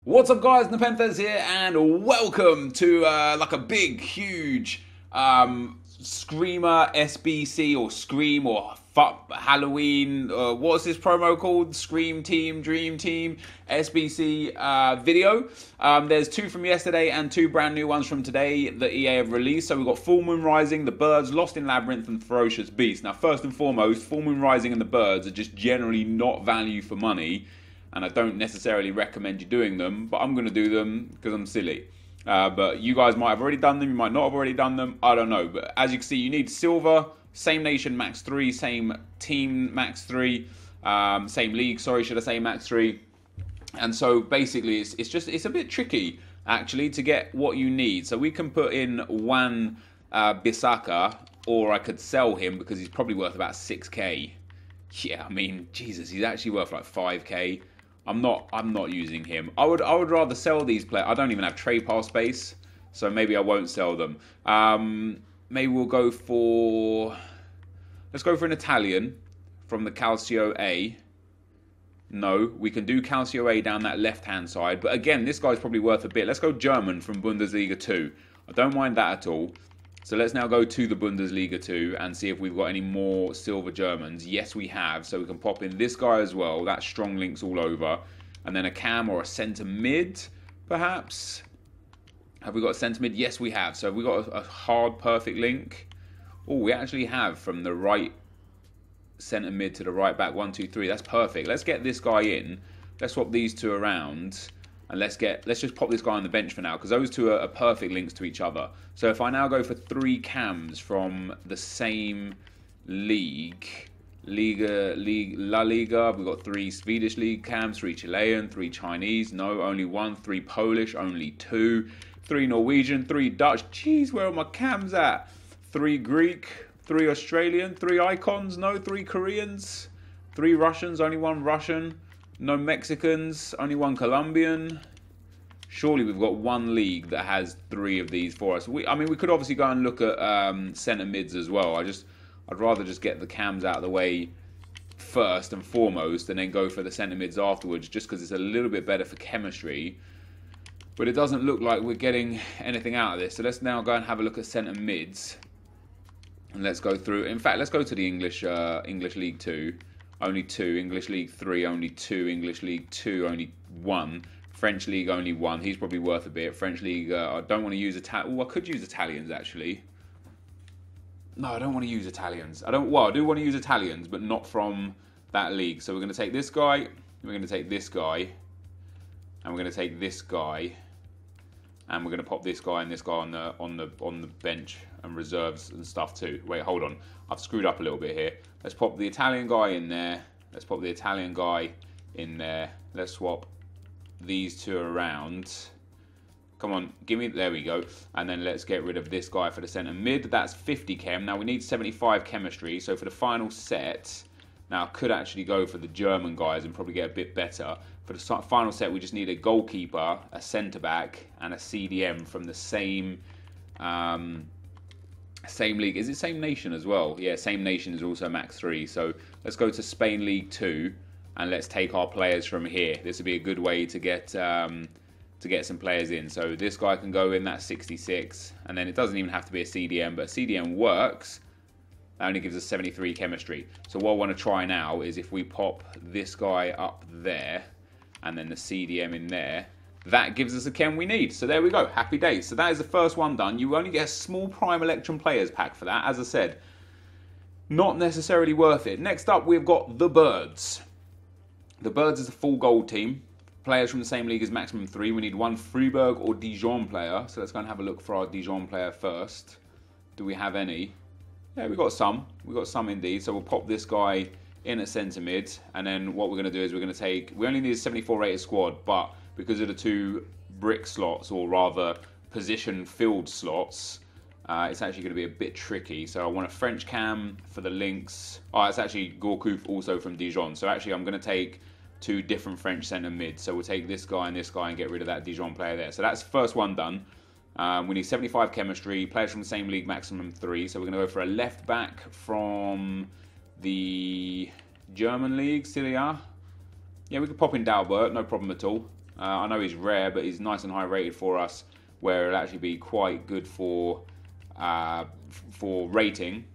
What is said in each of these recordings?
What's up guys, NepentheZ here and welcome to like a big, huge Screamer SBC or Scream or Halloween, what's this promo called? Scream Team, Dream Team, SBC video. There's two from yesterday and two brand new ones from today that EA have released. So we've got Full Moon Rising, the Birds, Lost in Labyrinth and Ferocious Beast. Now first and foremost, Full Moon Rising and the Birds are just generally not value for money. And I don't necessarily recommend you doing them, but I'm going to do them because I'm silly. But you guys might have already done them, you might not have already done them, I don't know. But as you can see, you need silver, same nation max 3, same team max 3, same league, sorry, should I say max 3. And so basically it's a bit tricky actually to get what you need. So we can put in Wan Bissaka, or I could sell him because he's probably worth about 6k. Yeah, I mean, Jesus, he's actually worth like 5k. I'm not using him. I would rather sell these players. I don't even have trade pass space, so maybe I won't sell them. Maybe we'll go for, let's go for an Italian from the Calcio A. No, we can do Calcio A down that left-hand side, but again, this guy's probably worth a bit. Let's go German from Bundesliga 2. I don't mind that at all. So let's now go to the Bundesliga 2 and see if we've got any more silver Germans. Yes, we have. So we can pop in this guy as well. That's strong links all over. And then a cam or a centre mid, perhaps. Have we got a centre mid? Yes, we have. So have we got a hard, perfect link? Oh, we actually have from the right centre mid to the right back. 1, 2, 3. That's perfect. Let's get this guy in. Let's swap these two around. And let's just pop this guy on the bench for now, because those two are perfect links to each other. So if I now go for 3 cams from the same league, La Liga, we've got 3 Swedish league cams, 3 Chilean, 3 Chinese, no, only 1, 3 Polish, only 2, 3 Norwegian, 3 Dutch, jeez, where are my cams at? 3 Greek, 3 Australian, 3 Icons, no, 3 Koreans, 3 Russians, only 1 Russian. No Mexicans, only 1 Colombian. Surely we've got 1 league that has 3 of these for us. I mean, we could obviously go and look at centre mids as well. I'd rather just get the cams out of the way first and foremost, and then go for the centre mids afterwards, just because it's a little bit better for chemistry. But it doesn't look like we're getting anything out of this. So let's now go and have a look at centre mids, and let's go through. In fact, let's go to the English League 2. Only 2, English League 3, only 2, English League 2, only 1, French League, only 1. He's probably worth a bit. French League, I don't want to use Italian. Oh, I could use Italians, actually. No, I don't want to use Italians. I do want to use Italians, but not from that league. So we're going to take this guy, we're going to take this guy, and we're going to take this guy, and we're going to pop this guy and this guy on the bench and reserves and stuff too. Wait, hold on. I've screwed up a little bit here. Let's pop the Italian guy in there. Let's pop the Italian guy in there. Let's swap these two around. Come on, give me, there we go. And then let's get rid of this guy for the centre mid. That's 50 chem. Now we need 75 chemistry. So for the final set, now I could actually go for the German guys and probably get a bit better. For the final set, we just need a goalkeeper, a centre back, and a CDM from the same league. Is it same nation as well? Yeah, same nation is also max 3. So let's go to Spain League 2 and let's take our players from here. This would be a good way to get some players in. So this guy can go in, that's 66, and then it doesn't even have to be a CDM, but CDM works. That only gives us 73 chemistry. So what I want to try now is if we pop this guy up there and then the CDM in there, that gives us the chem we need. So there we go, happy days. So that is the first one done. You only get a small Prime Electrum Players pack for that. As I said, not necessarily worth it. Next up, we've got the Birds. The Birds is a full gold team. Players from the same league is maximum 3. We need 1 Freiburg or Dijon player. So let's go and have a look for our Dijon player first. Do we have any? Yeah, we've got some. We've got some indeed. So we'll pop this guy in at centre mid. And then what we're going to do is we're going to take, we only need a 74 rated squad, but because of the 2 brick slots, or rather position filled slots, it's actually going to be a bit tricky. So I want a French cam for the links. Oh, it's actually Gourcuff also from Dijon. So actually I'm going to take 2 different French centre mids. So we'll take this guy and get rid of that Dijon player there. So that's the first one done. We need 75 chemistry, players from the same league, maximum 3. So we're going to go for a left back from the German league, Serie A. Yeah, we could pop in Dalbert, no problem at all. I know he's rare, but he's nice and high rated for us, where it'll actually be quite good for rating.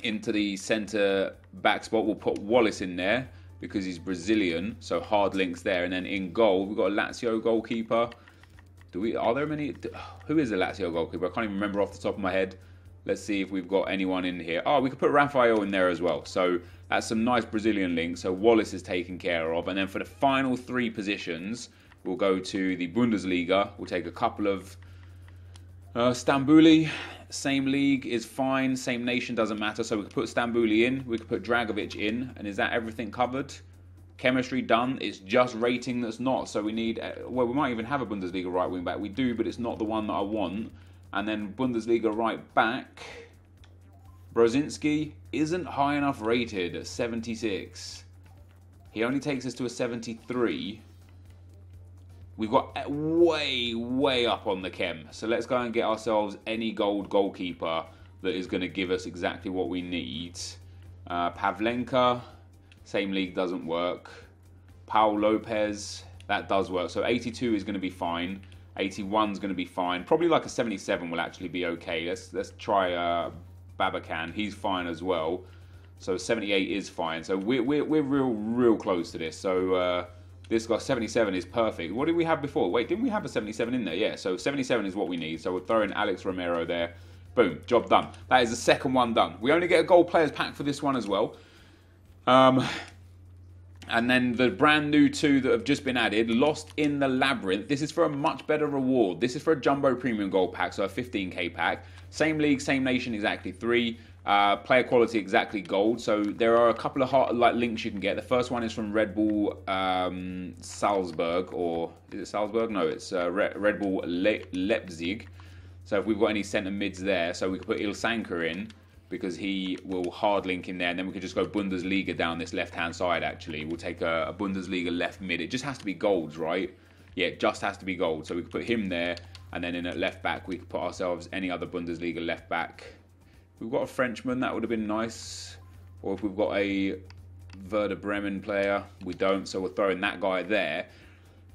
Into the centre back spot, we'll put Wallace in there because he's Brazilian, so hard links there. And then in goal, we've got a Lazio goalkeeper. Are there many? Who is a Lazio goalkeeper? I can't even remember off the top of my head. Let's see if we've got anyone in here. Oh, we could put Rafael in there as well. So that's some nice Brazilian links. So Wallace is taken care of. And then for the final 3 positions, we'll go to the Bundesliga. We'll take a couple of Stambouli. Same league is fine. Same nation doesn't matter. So we could put Stambouli in. We could put Dragovic in. And is that everything covered? Chemistry done. It's just rating that's not. So we need, well, we might even have a Bundesliga right wing back. We do, but it's not the one that I want. And then Bundesliga right back, Brozinski isn't high enough rated at 76. He only takes us to a 73. We've got way up on the chem. So let's go and get ourselves any gold goalkeeper that is going to give us exactly what we need. Pavlenka, same league, doesn't work. Paul Lopez, that does work. So 82 is going to be fine. 81 is going to be fine. Probably like a 77 will actually be okay. Let's try Babacan. He's fine as well. So 78 is fine. So we're real close to this. So this guy 77 is perfect. What did we have before? Wait, didn't we have a 77 in there? Yeah. So 77 is what we need. So we'll throw in Alex Romero there. Boom, job done. That is the second one done. We only get a gold players pack for this one as well. And then the brand new 2 that have just been added, Lost in the Labyrinth. This is for a much better reward. This is for a Jumbo Premium Gold pack, so a 15k pack. Same league, same nation, exactly 3. Player quality, exactly gold. So there are a couple of links you can get. The first one is from Red Bull Salzburg, or is it Salzburg? No, it's Red Bull Leipzig. So if we've got any centre mids there, so we could put Ilsanker in, because he will hard link in there, and then we could just go Bundesliga down this left-hand side, actually. We'll take a Bundesliga left mid. It just has to be golds, right? Yeah, it just has to be gold. So we could put him there, and then in at left-back, we could put ourselves any other Bundesliga left-back. If we've got a Frenchman, that would have been nice. Or if we've got a Werder Bremen player, we don't, so we're throwing that guy there.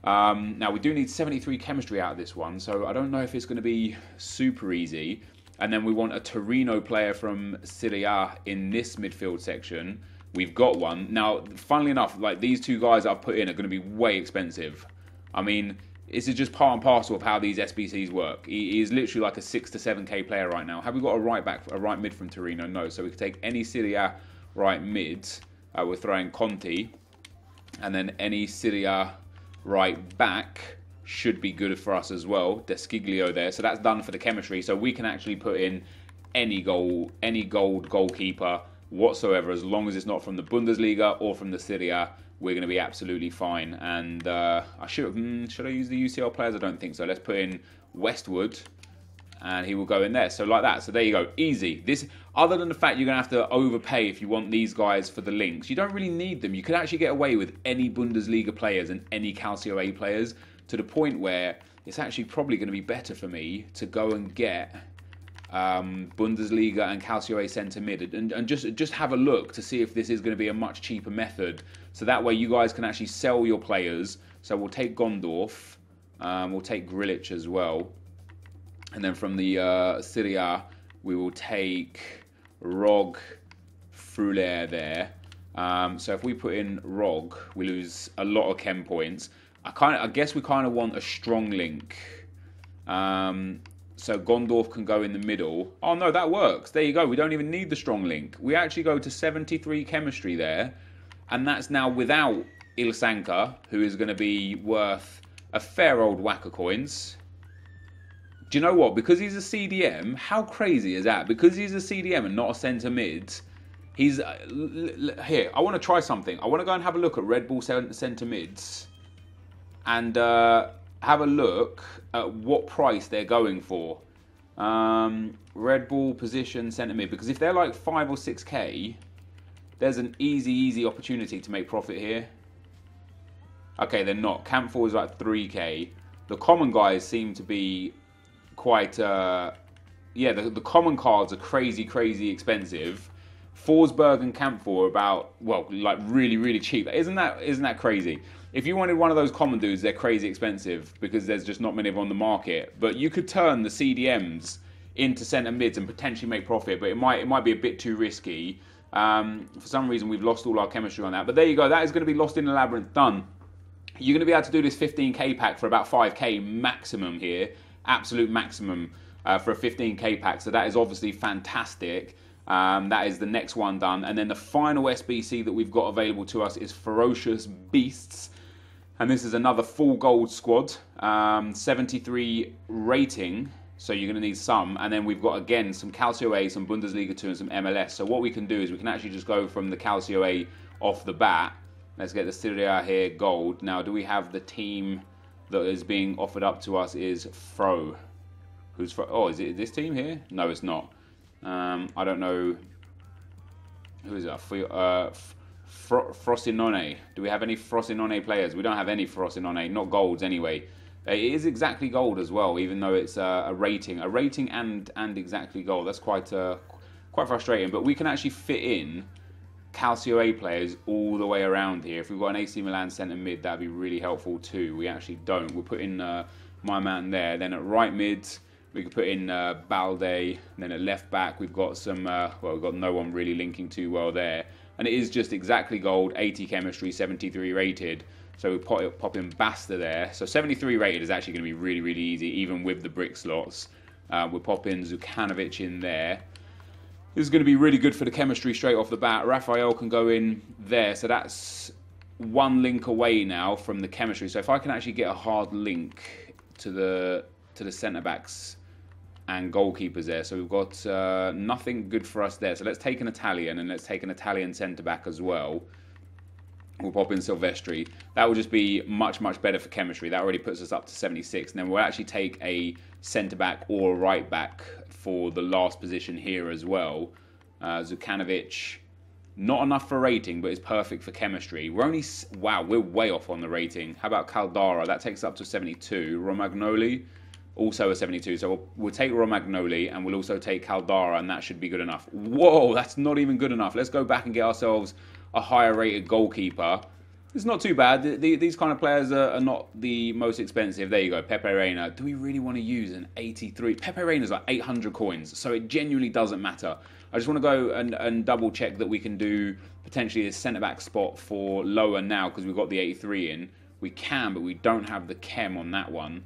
Now, we do need 73 chemistry out of this one, so I don't know if it's going to be super easy. And then we want a Torino player from Serie A in this midfield section. We've got one. Now, funnily enough, like these 2 guys I've put in are going to be way expensive. I mean, this is just part and parcel of how these SBCs work. He is literally like a 6 to 7k player right now. Have we got a right mid from Torino? No. So we could take any Serie A right mids. We're throwing Conti. And then any Serie A right back should be good for us as well. Desciglio there. So that's done for the chemistry. So we can actually put in any gold goalkeeper whatsoever, as long as it's not from the Bundesliga or from the Serie A. We're going to be absolutely fine. And should I use the UCL players? I don't think so. Let's put in Westwood, and he will go in there. So like that. So there you go. Easy. This, other than the fact you're going to have to overpay if you want these guys for the links, you don't really need them. You could actually get away with any Bundesliga players and any Calcio A players, to the point where it's actually probably going to be better for me to go and get Bundesliga and Calcio A centre mid and just have a look to see if this is going to be a much cheaper method. So that way you guys can actually sell your players. So we'll take Gondorf, we'll take Grilic as well. And then from the Serie A, we will take Rog Fruler there. So if we put in Rog, we lose a lot of chem points. I guess we kind of want a strong link. So Gondorf can go in the middle. Oh no, that works. There you go. We don't even need the strong link. We actually go to 73 chemistry there. And that's now without Ilsanker, who is going to be worth a fair old whack of coins. Do you know what? Because he's a CDM, how crazy is that? Because he's a CDM and not a centre mid, he's... here, I want to try something. I want to go and have a look at Red Bull centre mids. And have a look at what price they're going for. Red Bull position centre mid. Because if they're like 5 or 6k, there's an easy opportunity to make profit here. Okay, they're not. Camp 4 is like 3k. The common guys seem to be quite... yeah, the common cards are crazy expensive. Forsberg and Camp 4 are about, well, like really cheap. Isn't that crazy? if you wanted one of those common dudes, they're crazy expensive because there's just not many of them on the market. But you could turn the CDMs into centre mids and potentially make profit, but it might be a bit too risky. For some reason, we've lost all our chemistry on that. But there you go. That is going to be Lost in the Labyrinth done. You're going to be able to do this 15k pack for about 5k maximum here. Absolute maximum for a 15k pack. So that is obviously fantastic. That is the next one done. And then the final SBC that we've got available to us is Ferocious Beasts. And this is another full gold squad. 73 rating. So you're going to need some. And then we've got, again, some Calcio A, some Bundesliga 2, and some MLS. So what we can do is we can actually just go from the Calcio A off the bat. Let's get the Serie A here, gold. Now, do we have the team that is being offered up to us is Fro. Who's Fro? Oh, is it this team here? No, it's not. I don't know. Who is that? Frosinone. Do we have any Frosinone players? We don't have any Frosinone, not golds anyway. It is exactly gold as well, even though it's a rating and exactly gold. That's quite frustrating. But we can actually fit in Calcio A players all the way around here. If we've got an AC Milan centre mid, that'd be really helpful too. We actually don't. We'll put in my man there. Then at right mid, we could put in Balde. Then at left back, we've got some. Well, we've got no one really linking too well there. And it is just exactly gold, 80 chemistry, 73 rated. So we pop in Basta there. So 73 rated is actually going to be really, really easy, even with the brick slots. We'll pop in Zukanovic in there. This is going to be really good for the chemistry straight off the bat. Raphael can go in there. So that's one link away now from the chemistry. So if I can actually get a hard link to the centre-backs and goalkeepers there. So we've got nothing good for us there. So let's take an Italian, and let's take an Italian centre-back as well. We'll pop in Silvestri. That will just be much, much better for chemistry. That already puts us up to 76. And then we'll actually take a centre-back or a right-back for the last position here as well. Zukanovic, not enough for rating, but it's perfect for chemistry. We're only... Wow, we're way off on the rating. How about Caldara? That takes us up to 72. Romagnoli, also a 72. So we'll take Romagnoli, and we'll also take Caldara, and that should be good enough. Whoa, that's not even good enough. Let's go back and get ourselves a higher rated goalkeeper. It's not too bad. These kind of players are not the most expensive. There you go, Pepe Reina. Do we really want to use an 83? Pepe Reina's like 800 coins, so it genuinely doesn't matter. I just want to go and double check that we can do potentially a centre-back spot for lower now because we've got the 83 in. We can, but we don't have the chem on that one.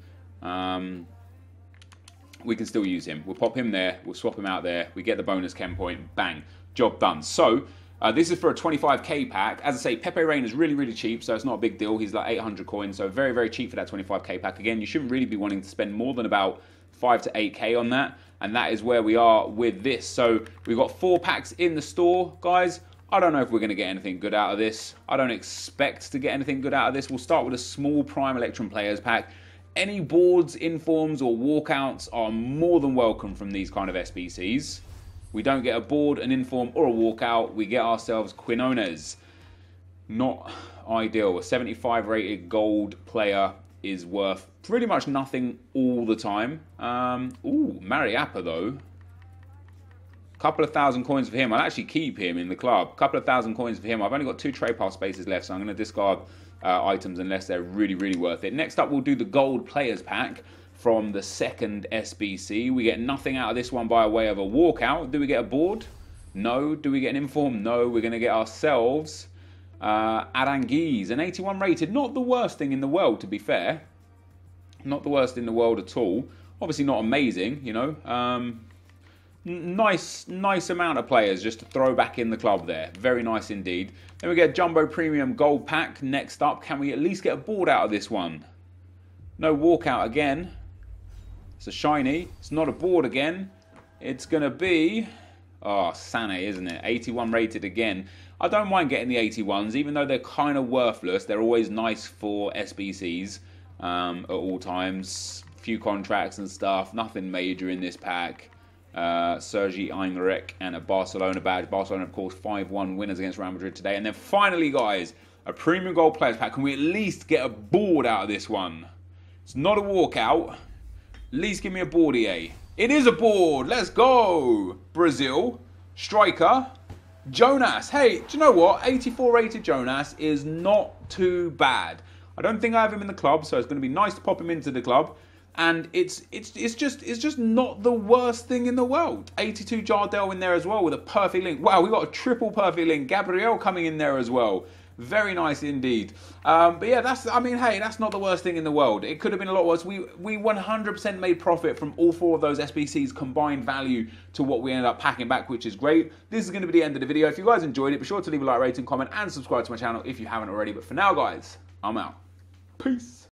We can still use him. We'll pop him there. We'll swap him out there. We get the bonus chem point. Bang. Job done. So... this is for a 25k pack. As I say, Pepe Reina is really, really cheap, so it's not a big deal. He's like 800 coins, so very, very cheap for that 25k pack. Again, you shouldn't really be wanting to spend more than about 5 to 8k on that, and that is where we are with this. So we've got 4 packs in the store, guys. I don't know if we're going to get anything good out of this. I don't expect to get anything good out of this. We'll start with a small Prime Electrum Players pack. Any boards, informs, or walkouts are more than welcome from these kind of SBCs. We don't get a board, an inform, or a walkout. We get ourselves Quinones. Not ideal. A 75 rated gold player is worth pretty much nothing all the time. Ooh, Mariappa though. Couple of thousand coins for him. I'll actually keep him in the club. Couple of thousand coins for him. I've only got 2 trade pass spaces left, so I'm going to discard items unless they're really, really worth it. Next up, we'll do the gold players pack from the second SBC. We get nothing out of this one by way of a walkout. Do we get a board? No. Do we get an inform? No. We're going to get ourselves Aranguiz, an 81 rated. Not the worst thing in the world, to be fair. Not the worst in the world at all. Obviously not amazing, you know. Nice amount of players just to throw back in the club there. Very nice indeed. Then we get Jumbo Premium Gold Pack. Next up, can we at least get a board out of this one? No walkout again. It's a shiny. It's not a board again. It's going to be... Oh, Sané, isn't it? 81 rated again. I don't mind getting the 81s, even though they're kind of worthless. They're always nice for SBCs at all times. Few contracts and stuff. Nothing major in this pack. Sergi Heinrich and a Barcelona badge. Barcelona, of course, 5-1 winners against Real Madrid today. And then finally, guys, a Premium Gold Players pack. Can we at least get a board out of this one? It's not a walkout. At least give me a board, EA. It is a board. Let's go. Brazil. Striker. Jonas. Hey, do you know what? 84 rated Jonas is not too bad. I don't think I have him in the club, so it's going to be nice to pop him into the club. And it's just not the worst thing in the world. 82 Jardel in there as well with a perfect link. Wow, we got a triple perfect link. Gabriel coming in there as well. Very nice indeed. But yeah, hey, that's not the worst thing in the world. It could have been a lot worse. We 100% made profit from all 4 of those SBCs combined value to what we ended up packing back, which is great. This is going to be the end of the video. If you guys enjoyed it, be sure to leave a like, rating, comment, and subscribe to my channel if you haven't already. But for now, guys, I'm out. Peace.